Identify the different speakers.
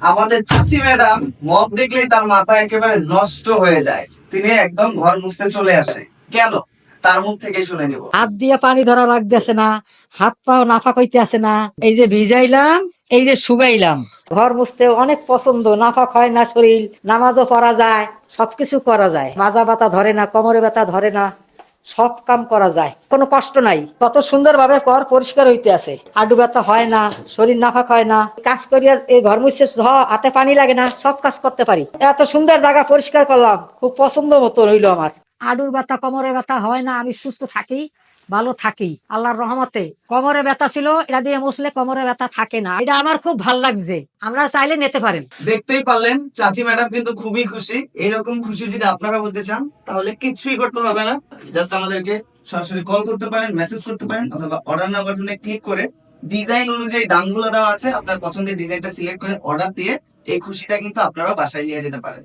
Speaker 1: আমাদের চাচি madam mug দেখলেই তার মাথা একেবারে নষ্ট হয়ে যায়, তিনি একদম ঘর মুছতে চলে আসে। কেন? তার মুখ থেকে শুনে নিব।
Speaker 2: হাত দিয়ে পানি ধরা লাগতেছে না, হাত পাও নাফাক হইতে আছে না। এই যে ভিজাইলাম, এই যে শুকাইলাম। ঘর মুছতে অনেক পছন্দ, নাফাক হয় না শরীর, নামাজও পড়া যায়, সবকিছু করা যায়। মাজা ব্যথা ধরে না, কোমরে ব্যথা ধরে না, সব কাম করা যায়, কোনো কষ্ট নাই। কত সুন্দর ভাবে ঘর পরিষ্কার হইতে আছে, আডু ব্যথা হয় না, শরীর নাফাক হয় না। কাজ করিয়া এই ঘর মুছে হাতে পানি লাগে না, সব কাজ করতে পারি। এত সুন্দর জায়গা পরিষ্কার করলাম, খুব পছন্দ মতো হইলো আমার। আডুর ব্যথা কোমরের ব্যথা হয় না, আমি সুস্থ থাকি, ভালো থাকি আল্লাহর রহমতে। কোমরে ব্যথা ছিল, এটা দিয়ে মুছলে কোমরে ব্যথা থাকে না। এটা আমার খুব ভাল লাগছে, আমরা চাইলে নিতে পারেন।
Speaker 1: দেখতেই পারলেন চাচি ম্যাডাম কিন্তু খুবই খুশি। এরকম খুশি যদি আপনারা হতে চান তাহলে কিছুই করতে হবে না, জাস্ট আমাদেরকে সরাসরি কল করতে পারেন, মেসেজ করতে পারেন, অথবা অর্ডার নাও বাটনে ক্লিক করে ডিজাইন অনুযায়ী দামগুলো দেওয়া আছে, আপনার পছন্দের ডিজাইনটা সিলেক্ট করে অর্ডার দিয়ে এই খুশিটা কিন্তু আপনারা বাসায় নিয়ে যেতে পারেন।